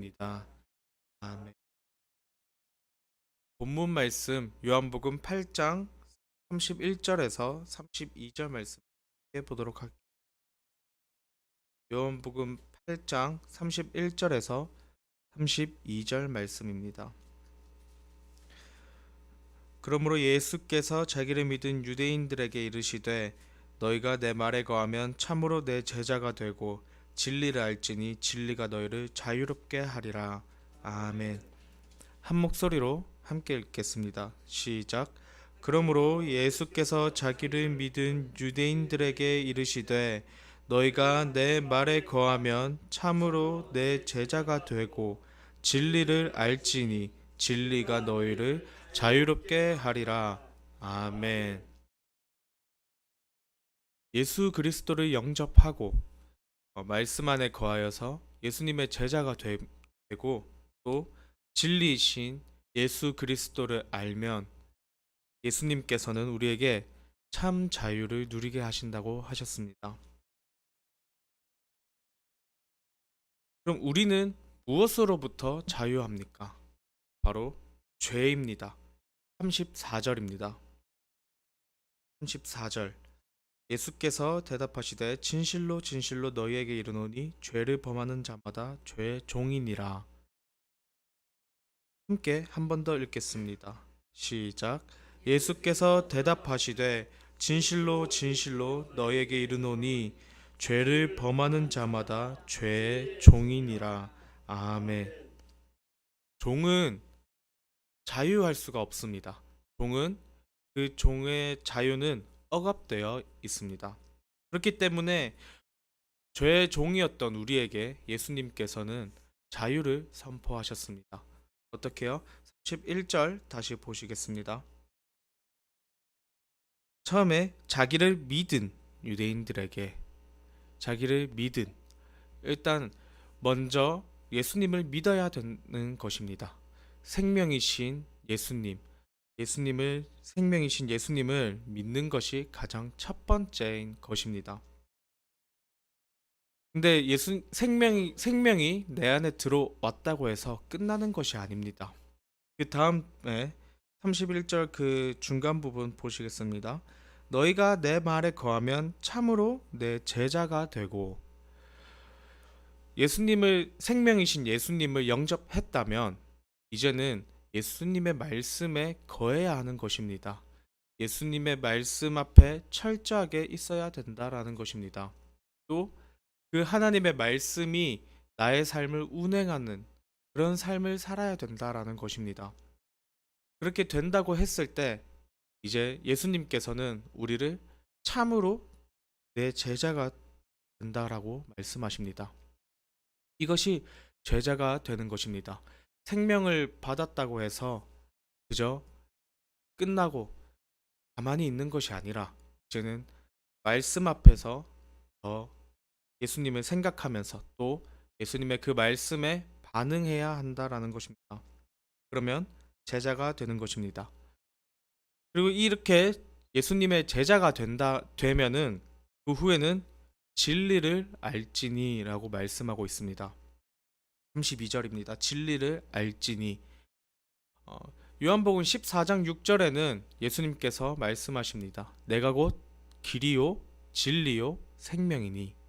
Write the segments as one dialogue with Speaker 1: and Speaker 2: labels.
Speaker 1: 입니다. 아멘. 본문 말씀 요한복음 8장 31절에서 32절 말씀 보도록 할게요. 요한복음 8장 31절에서 32절 말씀입니다. 그러므로 예수께서 자기를 믿은 유대인들에게 이르시되 너희가 내 말에 거하면 참으로 내 제자가 되고 진리를 알지니 진리가 너희를 자유롭게 하리라. 아멘. 한 목소리로 함께 읽겠습니다. 시작. 그러므로 예수께서 자기를 믿은 유대인들에게 이르시되 너희가 내 말에 거하면 참으로 내 제자가 되고 진리를 알지니 진리가 너희를 자유롭게 하리라. 아멘. 예수 그리스도를 영접하고 말씀 안에 거하여서 예수님의 제자가 되고 또 진리이신 예수 그리스도를 알면 예수님께서는 우리에게 참 자유를 누리게 하신다고 하셨습니다. 그럼 우리는 무엇으로부터 자유합니까? 바로 죄입니다. 34절입니다. 34절. 예수께서 대답하시되 진실로 진실로 너희에게 이르노니 죄를 범하는 자마다 죄의 종이니라. 함께 한 번 더 읽겠습니다. 시작. 예수께서 대답하시되 진실로 진실로 너희에게 이르노니 죄를 범하는 자마다 죄의 종이니라. 아멘. 종은 자유할 수가 없습니다. 종은 그 종의 자유는 억압되어 있습니다. 그렇기 때문에 죄의 종이었던 우리에게 예수님께서는 자유를 선포하셨습니다. 어떻게요? 31절 다시 보시겠습니다. 처음에 자기를 믿은 유대인들에게 자기를 믿은 일단 먼저 예수님을 믿어야 되는 것입니다. 생명이신 예수님, 생명이신 예수님을 믿는 것이 가장 첫 번째인 것입니다. 근데 생명이 내 안에 들어왔다고 해서 끝나는 것이 아닙니다. 그 다음에 31절 그 중간 부분 보시겠습니다. 너희가 내 말에 거하면 참으로 내 제자가 되고 생명이신 예수님을 영접했다면 이제는 예수님의 말씀에 거해야 하는 것입니다. 예수님의 말씀 앞에 철저하게 있어야 된다라는 것입니다. 또 그 하나님의 말씀이 나의 삶을 운행하는 그런 삶을 살아야 된다라는 것입니다. 그렇게 된다고 했을 때 이제 예수님께서는 우리를 참으로 내 제자가 된다라고 말씀하십니다. 이것이 제자가 되는 것입니다. 생명을 받았다고 해서 그저 끝나고 가만히 있는 것이 아니라 이제는 말씀 앞에서 더 예수님을 생각하면서 또 예수님의 그 말씀에 반응해야 한다라는 것입니다. 그러면 제자가 되는 것입니다. 그리고 이렇게 예수님의 제자가 되면은 그 후에는 진리를 알지니라고 말씀하고 있습니다. 32절입니다. 진리를 알지니. 어, 요한복음 14장 6절에는 예수님께서 말씀하십니다. 내가 곧 길이요 진리요 생명이니.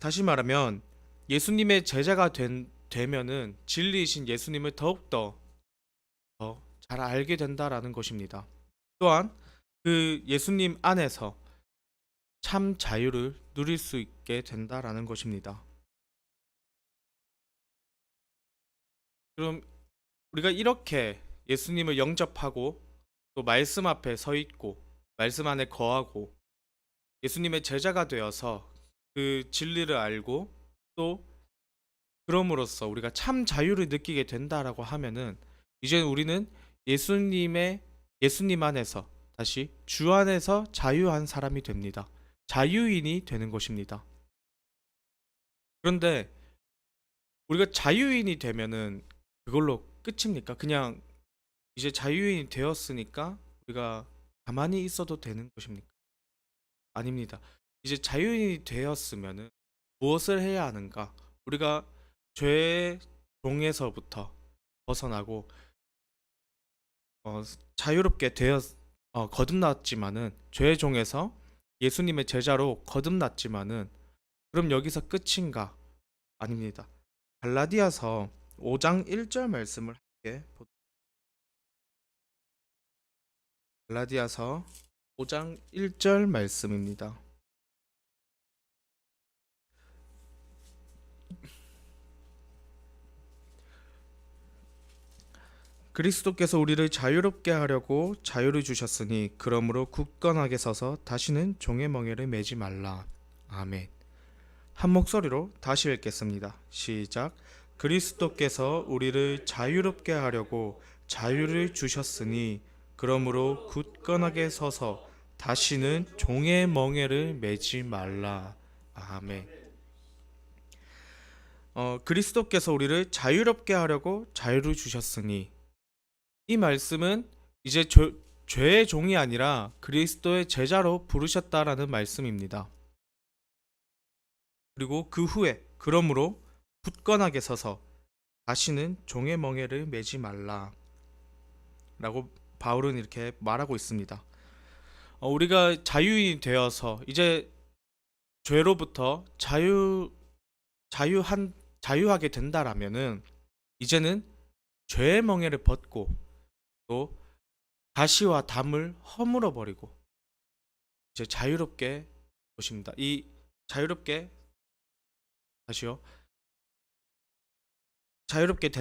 Speaker 1: 다시 말하면 예수님의 제자가 되면은 진리이신 예수님을 더욱더 더 잘 알게 된다라는 것입니다. 또한 그 예수님 안에서 참 자유를 누릴 수 있게 된다라는 것입니다. 그럼 우리가 이렇게 예수님을 영접하고 또 말씀 앞에 서 있고 말씀 안에 거하고 예수님의 제자가 되어서 그 진리를 알고 또 그럼으로써 우리가 참 자유를 느끼게 된다라고 하면은 이제 우리는 예수님 안에서 다시 주 안에서 자유한 사람이 됩니다. 자유인이 되는 것입니다. 그런데 우리가 자유인이 되면은 그걸로 끝입니까? 그냥 이제 자유인이 되었으니까 우리가 가만히 있어도 되는 것입니까? 아닙니다. 이제 자유인이 되었으면은 무엇을 해야 하는가? 우리가 죄의 종에서부터 벗어나고 자유롭게 거듭났지만은 죄의 종에서 예수님의 제자로 거듭났지만은 그럼 여기서 끝인가? 아닙니다. 갈라디아서 5장 1절 말씀을 함께 갈라디아서 5장 1절 말씀입니다. 그리스도께서 우리를 자유롭게 하려고 자유를 주셨으니 그러므로 굳건하게 서서 다시는 종의 멍에를 매지 말라. 아멘. 한 목소리로 다시 읽겠습니다. 시작. 그리스도께서 우리를 자유롭게 하려고 자유를 주셨으니 그러므로 굳건하게 서서 다시는 종의 멍에를 매지 말라. 아멘. 그리스도께서 우리를 자유롭게 하려고 자유를 주셨으니 이 말씀은 이제 죄의 종이 아니라 그리스도의 제자로 부르셨다라는 말씀입니다. 그리고 그 후에 그러므로 굳건하게 서서 다시는 종의 멍에를 매지 말라 라고 바울은 이렇게 말하고 있습니다. 우리가 자유인이 되어서 이제 죄로부터 자유하게 된다라면은 이제는 죄의 멍에를 벗고 또 가시와 담을 허물어 버리고 이제 자유롭게 보십니다. 이 자유롭게 다시요. 자유롭게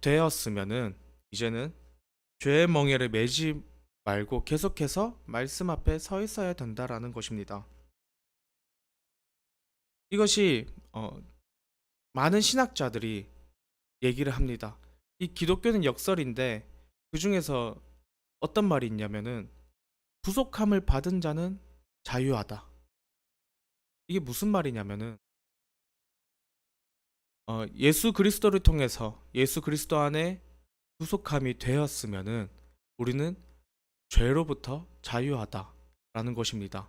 Speaker 1: 되었으면은 이제는 죄의 멍에를 매지 말고 계속해서 말씀 앞에 서 있어야 된다라는 것입니다. 이것이 많은 신학자들이 얘기를 합니다. 이 기독교는 역설인데 그 중에서 어떤 말이 있냐면은 부속함을 받은 자는 자유하다. 이게 무슨 말이냐면은 예수 그리스도를 통해서 예수 그리스도 안에 부속함이 되었으면은 우리는 죄로부터 자유하다라는 것입니다.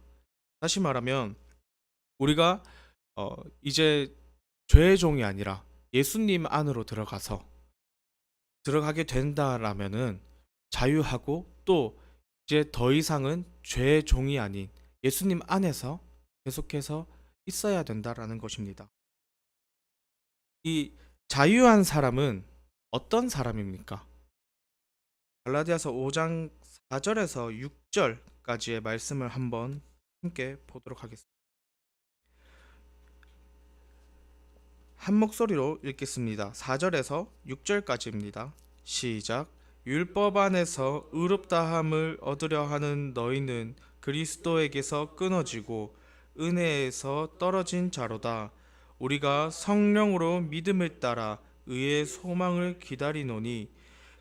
Speaker 1: 다시 말하면 우리가 이제 죄의 종이 아니라 예수님 안으로 들어가게 된다라면은 자유하고 또 이제 더 이상은 죄의 종이 아닌 예수님 안에서 계속해서 있어야 된다라는 것입니다. 이 자유한 사람은 어떤 사람입니까? 갈라디아서 5장 4절에서 6절까지의 말씀을 한번 함께 보도록 하겠습니다. 한 목소리로 읽겠습니다. 4절에서 6절까지입니다. 시작. 율법 안에서 의롭다함을 얻으려 하는 너희는 그리스도에게서 끊어지고 은혜에서 떨어진 자로다. 우리가 성령으로 믿음을 따라 의의 소망을 기다리노니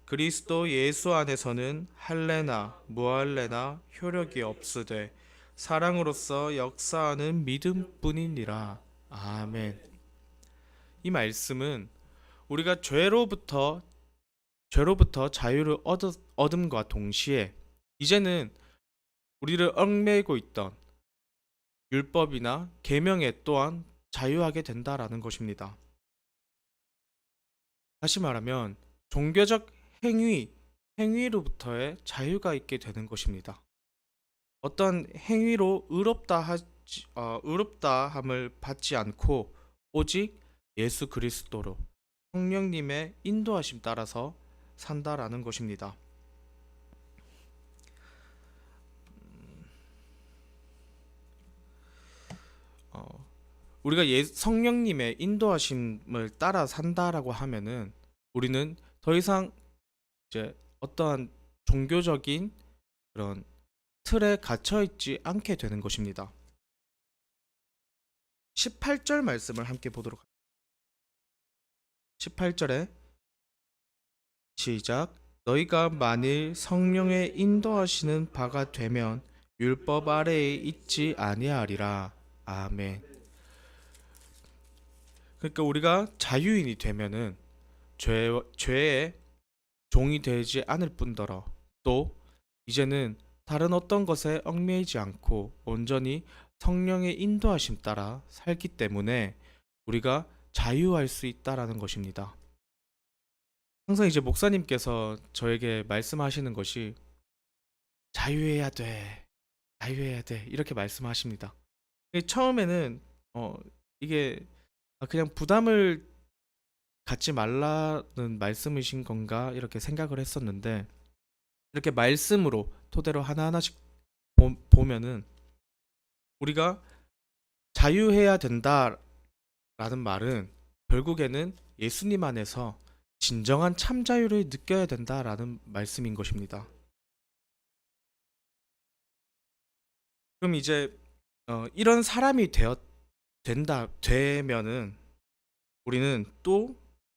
Speaker 1: 그리스도 예수 안에서는 할례나 무할례나 효력이 없으되 사랑으로서 역사하는 믿음뿐이니라. 아멘. 이 말씀은 우리가 죄로부터 자유를 얻음과 동시에 이제는 우리를 얽매이고 있던 율법이나 계명에 또한 자유하게 된다라는 것입니다. 다시 말하면 종교적 행위로부터의 자유가 있게 되는 것입니다. 어떤 행위로 의롭다함을 받지 않고 오직 예수 그리스도로 성령님의 인도하심 따라서 산다라는 것입니다. 우리가 성령님의 인도하심을 따라 산다라고 하면은 우리는 더 이상 이제 어떠한 종교적인 그런 틀에 갇혀 있지 않게 되는 것입니다. 18절 말씀을 함께 보도록 하겠습니다. 18절에 시작. 너희가 만일 성령의 인도하시는 바가 되면 율법 아래에 있지 아니하리라. 아멘. 그러니까 우리가 자유인이 되면은 죄의 종이 되지 않을 뿐더러 또 이제는 다른 어떤 것에 얽매이지 않고 온전히 성령의 인도하심 따라 살기 때문에 우리가 자유할 수 있다라는 것입니다. 항상 이제 목사님께서 저에게 말씀하시는 것이 자유해야 돼, 자유해야 돼 이렇게 말씀하십니다. 처음에는 이게 그냥 부담을 갖지 말라는 말씀이신 건가 이렇게 생각을 했었는데, 이렇게 말씀으로 토대로 하나하나씩 보면은 우리가 자유해야 된다라는 말은 결국에는 예수님 안에서 진정한 참 자유를 느껴야 된다라는 말씀인 것입니다. 그럼 이제 이런 사람이 되면은 우리는 또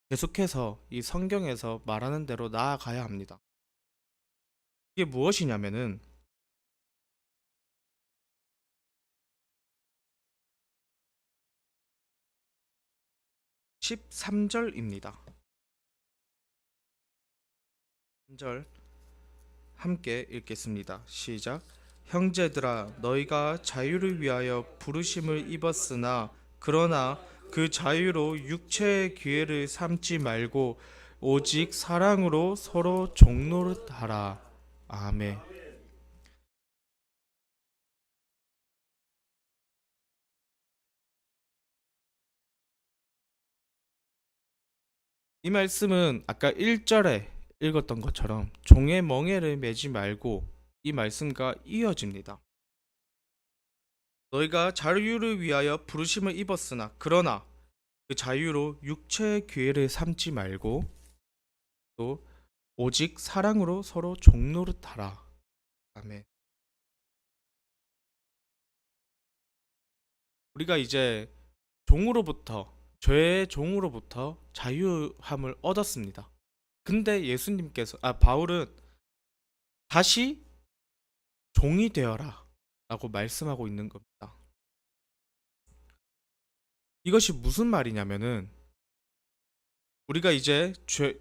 Speaker 1: 계속해서 이 성경에서 말하는 대로 나아가야 합니다. 이게 무엇이냐면은 13절입니다. 3절 함께 읽겠습니다. 시작. 형제들아 너희가 자유를 위하여 부르심을 입었으나 그러나 그 자유로 육체의 기회를 삼지 말고 오직 사랑으로 서로 종노릇하라. 아멘. 이 말씀은 아까 1절에 읽었던 것처럼 종의 멍에를 매지 말고 이 말씀과 이어집니다. 너희가 자유를 위하여 부르심을 입었으나 그러나 그 자유로 육체의 기회를 삼지 말고 또 오직 사랑으로 서로 종노릇하라. 아멘. 우리가 이제 종으로부터 죄의 종으로부터 자유함을 얻었습니다. 근데 바울은 다시 종이 되어라 라고 말씀하고 있는 겁니다. 이것이 무슨 말이냐면은 우리가 이제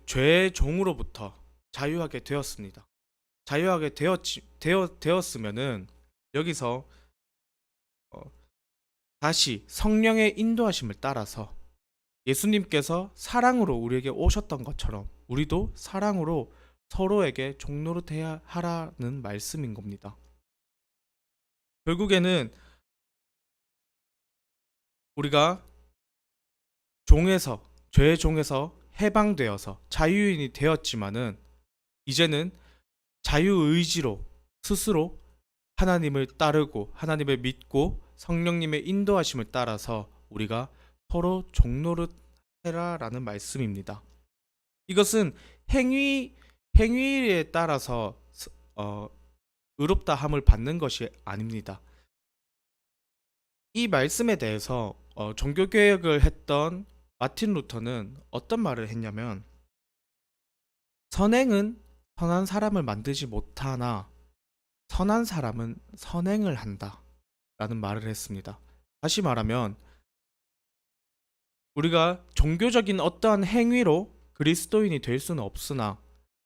Speaker 1: 죄의 종으로부터 자유하게 되었습니다. 자유하게 되었으면은 여기서 다시 성령의 인도하심을 따라서 예수님께서 사랑으로 우리에게 오셨던 것처럼 우리도 사랑으로 서로에게 종노릇해야 하라는 말씀인 겁니다. 결국에는 우리가 죄의 종에서 해방되어서 자유인이 되었지만은 이제는 자유의지로 스스로 하나님을 따르고 하나님을 믿고 성령님의 인도하심을 따라서 우리가 서로 종노릇해라라는 말씀입니다. 이것은 행위에 따라서 의롭다함을 받는 것이 아닙니다. 이 말씀에 대해서 종교개혁을 했던 마틴 루터는 어떤 말을 했냐면 선행은 선한 사람을 만들지 못하나 선한 사람은 선행을 한다 라는 말을 했습니다. 다시 말하면 우리가 종교적인 어떠한 행위로 그리스도인이 될 수는 없으나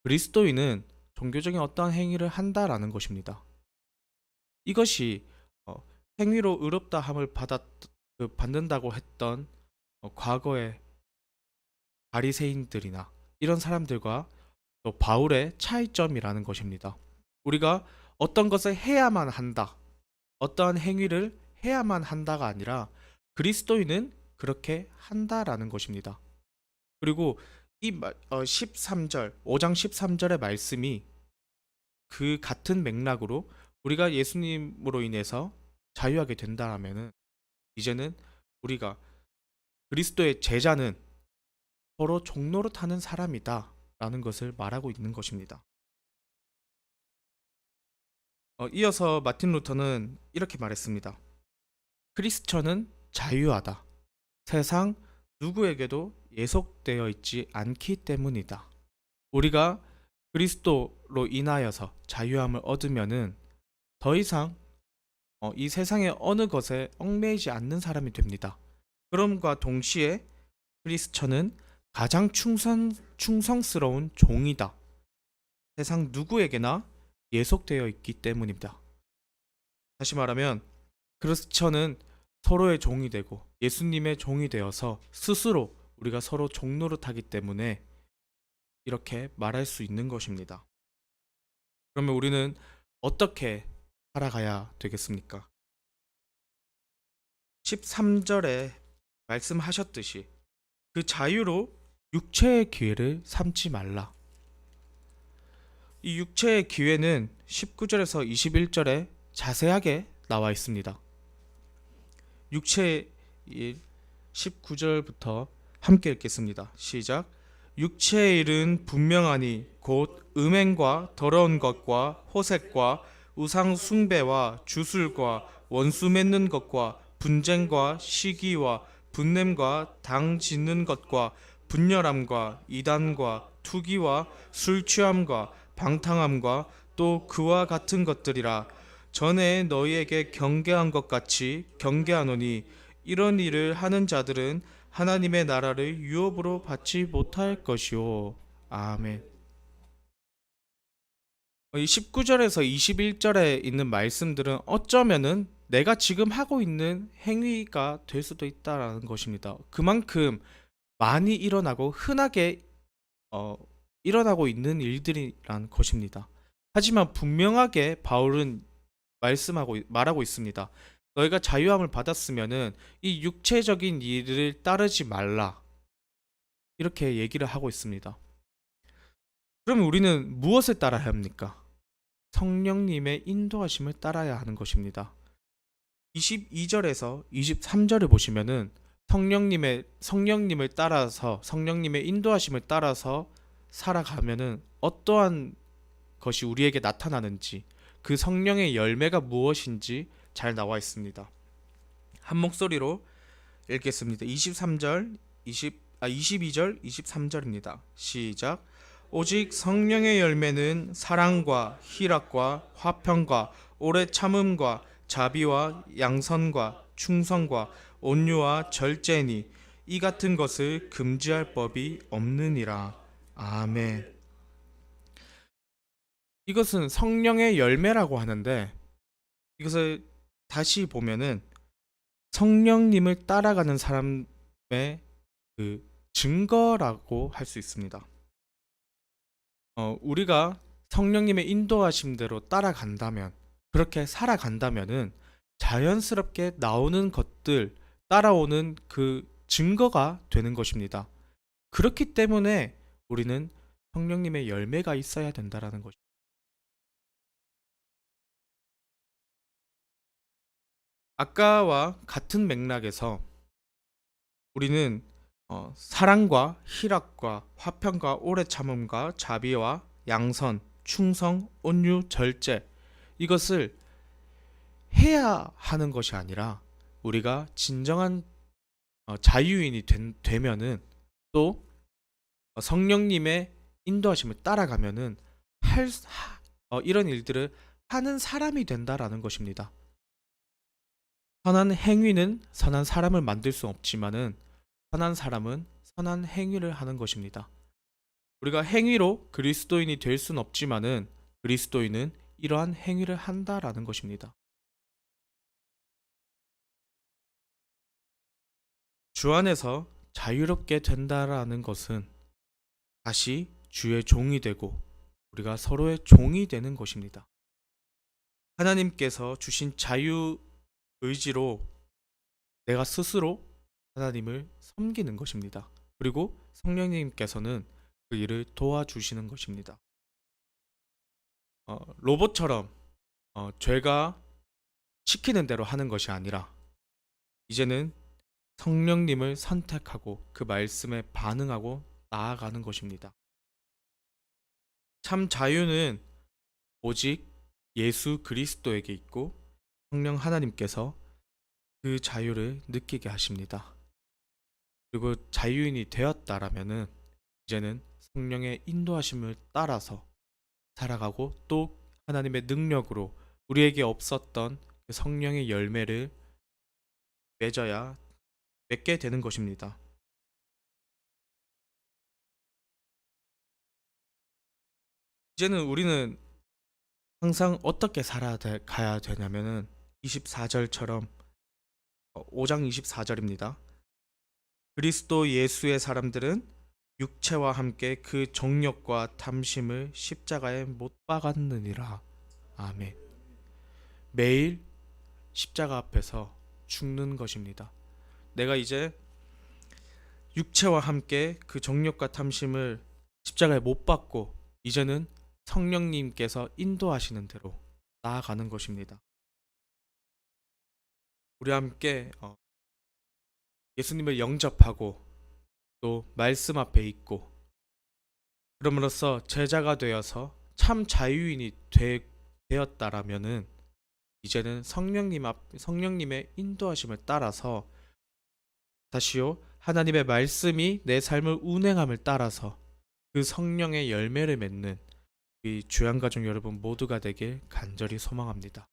Speaker 1: 그리스도인은 종교적인 어떠한 행위를 한다라는 것입니다. 이것이 행위로 의롭다함을 받는다고 했던 과거의 바리새인들이나 이런 사람들과 또 바울의 차이점이라는 것입니다. 우리가 어떤 것을 해야만 한다, 어떠한 행위를 해야만 한다가 아니라 그리스도인은 그렇게 한다라는 것입니다. 그리고 이 13절, 5장 13절의 말씀이 그 같은 맥락으로 우리가 예수님으로 인해서 자유하게 된다라면은 이제는 우리가 그리스도의 제자는 서로 종노릇하는 사람이다 라는 것을 말하고 있는 것입니다. 이어서 마틴 루터는 이렇게 말했습니다. 크리스천은 자유하다. 세상 누구에게도 예속되어 있지 않기 때문이다. 우리가 그리스도로 인하여서 자유함을 얻으면은 더 이상 이 세상의 어느 것에 얽매이지 않는 사람이 됩니다. 그럼과 동시에 크리스천은 가장 충성스러운 종이다. 세상 누구에게나 예속되어 있기 때문입니다. 다시 말하면 크리스천은 서로의 종이 되고 예수님의 종이 되어서 스스로 우리가 서로 종노릇하기 때문에 이렇게 말할 수 있는 것입니다. 그러면 우리는 어떻게 살아가야 되겠습니까? 13절에 말씀하셨듯이 그 자유로 육체의 기회를 삼지 말라. 이 육체의 기회는 19절에서 21절에 자세하게 나와 있습니다. 육체의 일 19절부터 함께 읽겠습니다. 시작. 육체의 일은 분명하니 곧 음행과 더러운 것과 호색과 우상 숭배와 주술과 원수 맺는 것과 분쟁과 시기와 분냄과 당 짓는 것과 분열함과 이단과 투기와 술 취함과 방탕함과 또 그와 같은 것들이라. 전에 너희에게 경계한 것 같이 경계하노니 이런 일을 하는 자들은 하나님의 나라를 유업으로 받지 못할 것이요. 아멘. 이 19절에서 21절에 있는 말씀들은 어쩌면은 내가 지금 하고 있는 행위가 될 수도 있다라는 것입니다. 그만큼 많이 일어나고 흔하게 일어나고 있는 일들이란 것입니다. 하지만 분명하게 바울은 말하고 있습니다. 너희가 자유함을 받았으면은 이 육체적인 일을 따르지 말라. 이렇게 얘기를 하고 있습니다. 그럼 우리는 무엇을 따라야 합니까? 성령님의 인도하심을 따라야 하는 것입니다. 22절에서 23절을 보시면은 성령님을 따라서 성령님의 인도하심을 따라서 살아가면은 어떠한 것이 우리에게 나타나는지 그 성령의 열매가 무엇인지 잘 나와 있습니다. 한 목소리로 읽겠습니다. 22절, 23절입니다. 시작. 오직 성령의 열매는 사랑과 희락과 화평과 오래 참음과 자비와 양선과 충성과 온유와 절제니 이 같은 것을 금지할 법이 없느니라. 아멘. 이것은 성령의 열매라고 하는데 이것을 다시 보면은 성령님을 따라가는 사람의 그 증거라고 할 수 있습니다. 우리가 성령님의 인도하심대로 따라간다면, 그렇게 살아간다면은 자연스럽게 나오는 것들, 따라오는 그 증거가 되는 것입니다. 그렇기 때문에 우리는 성령님의 열매가 있어야 된다라는 것입니다. 아까와 같은 맥락에서 우리는 사랑과 희락과 화평과 오래 참음과 자비와 양선, 충성, 온유, 절제 이것을 해야 하는 것이 아니라 우리가 진정한 자유인이 되면은 또 성령님의 인도하심을 따라가면은 이런 일들을 하는 사람이 된다라는 것입니다. 선한 행위는 선한 사람을 만들 수 없지만은 선한 사람은 선한 행위를 하는 것입니다. 우리가 행위로 그리스도인이 될 수는 없지만은 그리스도인은 이러한 행위를 한다라는 것입니다. 주 안에서 자유롭게 된다라는 것은 다시 주의 종이 되고 우리가 서로의 종이 되는 것입니다. 하나님께서 주신 자유 의지로 내가 스스로 하나님을 섬기는 것입니다. 그리고 성령님께서는 그 일을 도와주시는 것입니다. 로봇처럼 죄가 시키는 대로 하는 것이 아니라 이제는 성령님을 선택하고 그 말씀에 반응하고 나아가는 것입니다. 참 자유는 오직 예수 그리스도에게 있고 성령 하나님께서 그 자유를 느끼게 하십니다. 그리고 자유인이 되었다라면은 이제는 성령의 인도하심을 따라서 살아가고 또 하나님의 능력으로 우리에게 없었던 그 성령의 열매를 맺게 되는 것입니다. 이제는 우리는 항상 어떻게 살아가야 되냐면은 24절처럼 5장 24절입니다. 그리스도 예수의 사람들은 육체와 함께 그 정욕과 탐심을 십자가에 못 박았느니라. 아멘. 매일 십자가 앞에서 죽는 것입니다. 내가 이제 육체와 함께 그 정욕과 탐심을 십자가에 못 박고 이제는 성령님께서 인도하시는 대로 나아가는 것입니다. 우리 함께 예수님을 영접하고 또 말씀 앞에 있고 그럼으로써 제자가 되어서 참 자유인이 되었다라면은 이제는 성령님의 인도하심을 따라서 다시요 하나님의 말씀이 내 삶을 운행함을 따라서 그 성령의 열매를 맺는 우리 주양가족 여러분 모두가 되길 간절히 소망합니다.